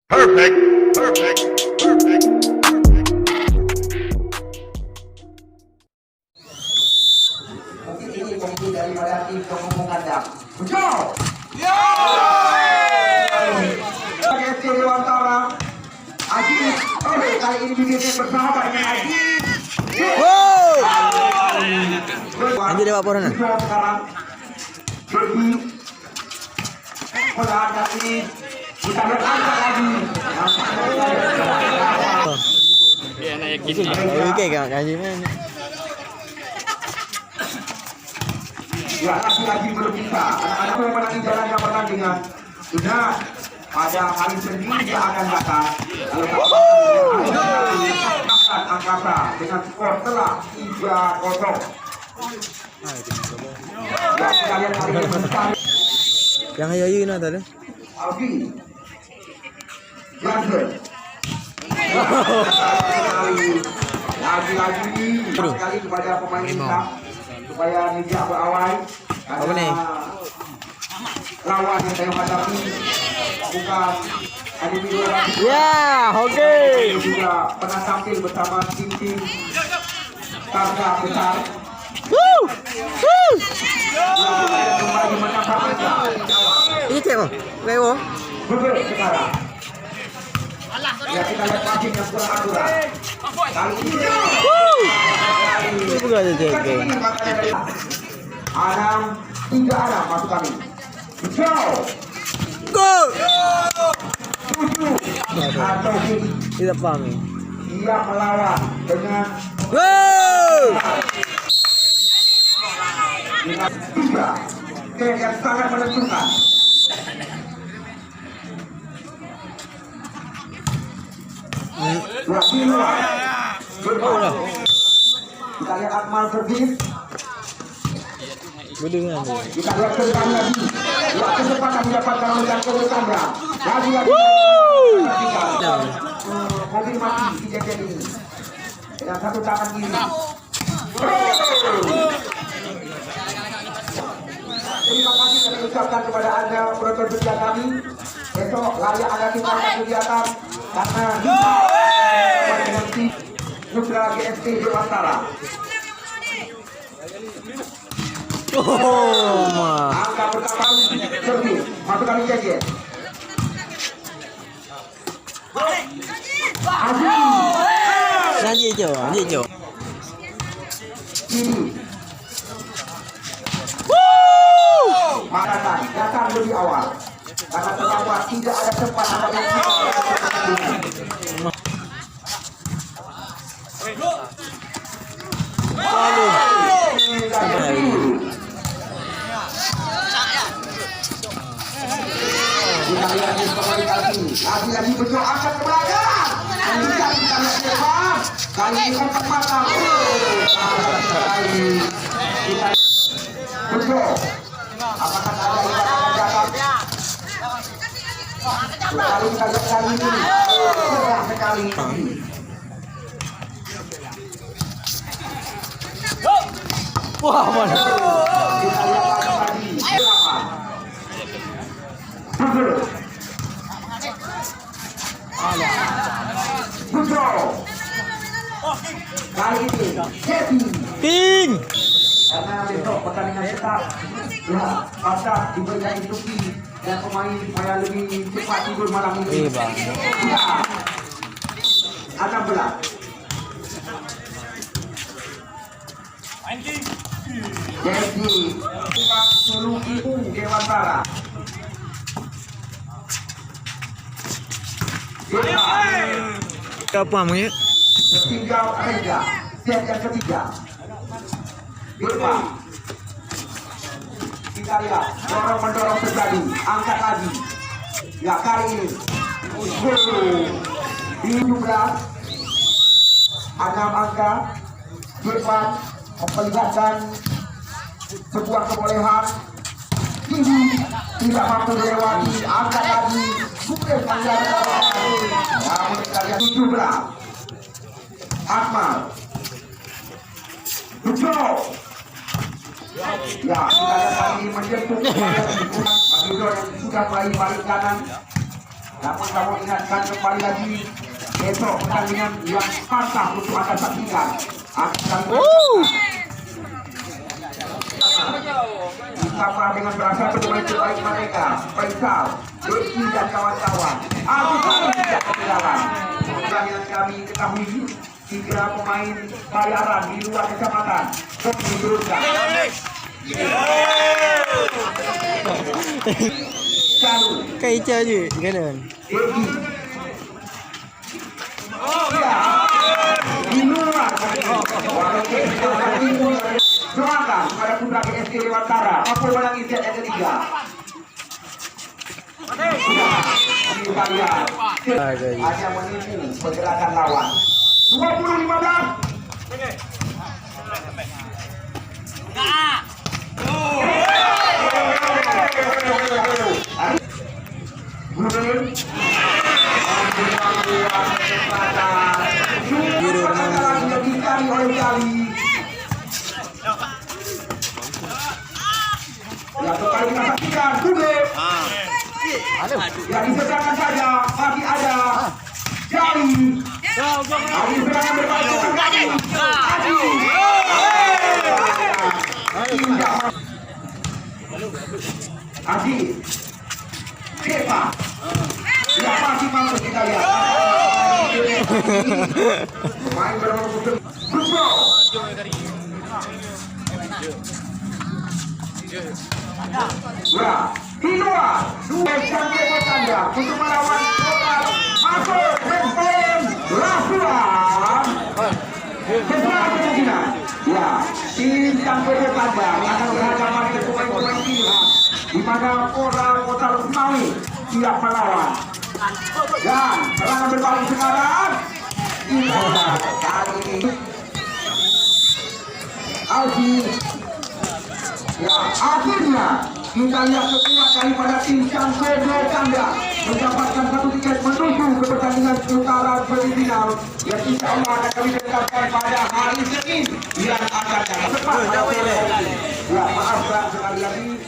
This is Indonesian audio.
Perfect, perfect, perfect. Mungkin ini komisi daripada tim penghubung kandang. Betul. FC Dewantara. Aji, kali ini bikinnya bersahabat dengan Aji. Anjir dia laporan. Sekarang jadi pada ini kita lihat angkat lagi. Ya naik gini. Oke kan kayaknya. Ya lagi belum bisa. Anak-anak yang menangi jalannya pertandingan sudah pada hari Senin yang akan datang. Lalu angkasa dengan skor telah 3-0. Ya kita lihat hari ini mencari Yang ayo na tadi. Alfi Jansen. Lagi-lagi sekali kepada pemain kita supaya tidak berawal. Apa nih? Lawan yang saya hadapi bukan hanya video Ya, oke. juga pernah tampil bersama tim-tim Targa besar. Kembali menambah angka. Ini cek oh. Lewo. Betul sekarang. Ya kita lihat passing yang kurang akurat. Kali ini. Ini bukan ada cek. Adam tidak ada masuk kami. Betul. Go. 7 atau Tidak paham. dia melawan dengan Wow. tiga game yang sangat menentukan. Lagi luar. Berbalik. Kita lihat Akmal Sergis. Bedengan. Kita lihat kembali lagi. Dua kesempatan didapatkan oleh Jakob Chandra. Lagi-lagi. Mobil mati kejadian ini. Dengan satu tangan kiri. Terima kasih kami ucapkan kepada Anda penonton setia kami. Besok layak Anda tinggalkan kegiatan karena kita dengan tim Putra GST Dewantara. Oh, ma. Angka pertama Sergis masuk kami jajet. Nanti hijau, nanti hijau. Kiri. Makanan datang lebih awal karena terdapat tidak ada tempat apa yang lagi betul angkat ke belakang. Kali ini kontak mata. Kita betul. Apakah ada yang datang? Kali kita lihat kali ini. Sekali ini. Wah, mana? Kita lihat lagi. Betul. Betul. Kali ini Kevin. Ping. Karena besok pertandingan tetap ya pasang diberikan instruksi dan pemain supaya lebih cepat tidur malam ini. Iya bang. Ya. 16. Jadi tukang sulung ibu Dewantara. Apa namanya? Tinggal Reza, set yang ketiga. Irma. Kita lihat dorong mendorong terjadi, angkat lagi. Ya kali ini. Di 17 6 angka. Irfan memperlihatkan sebuah kebolehan. Ini tidak mampu dilewati, angkat lagi. Sukses panjang. Namun kita lihat 17 Akmal. Betul. Ya, kita lihat kali ini menyentuh Maduro yang sudah mulai balik kanan. Namun kamu ingatkan kembali lagi, besok pertandingan yang pantang untuk Anda saksikan akan bersama dengan berasa pemain terbaik mereka, Faisal, Deki dan kawan-kawan. Agus tidak ketinggalan. Yang kami ketahui, 3 pemain bayaran di luar kecamatan menurunkan. Lalu, Kayak Ica je, kanan. Deki. Ya, di luar. Doakan pada putra GST Lewantara mampu menangis set yang ketiga. Kita lihat hanya menipu pergerakan lawan. 20-15. Biru ya, kembali kita saksikan Kude. Ya, diseberangkan saja masih ada Jali. Adi serangan berbalik Adi. Adi. Kepa. Ya, masih mampu kita lihat. Main bernomor 10. Busro. Ya, Hinoa, 2 sampai bertanda untuk melawan Koral masuk Western Rasulan. Sesuai kemungkinan, ya, tim sampai bertanda akan berhadapan dengan pemain-pemain pilihan di mana Koral Kota Lusmawi siap melawan. Dan serangan berbalik sekarang. Kali ini Alfi. Ya, akhirnya kita lihat kekuatan daripada tim Sampai Tanda mendapatkan 1 tiket menuju ke pertandingan putaran semifinal yang insya Allah akan kami dengarkan pada hari Senin yang akan datang. Cepat, ya, maaf sekali lagi.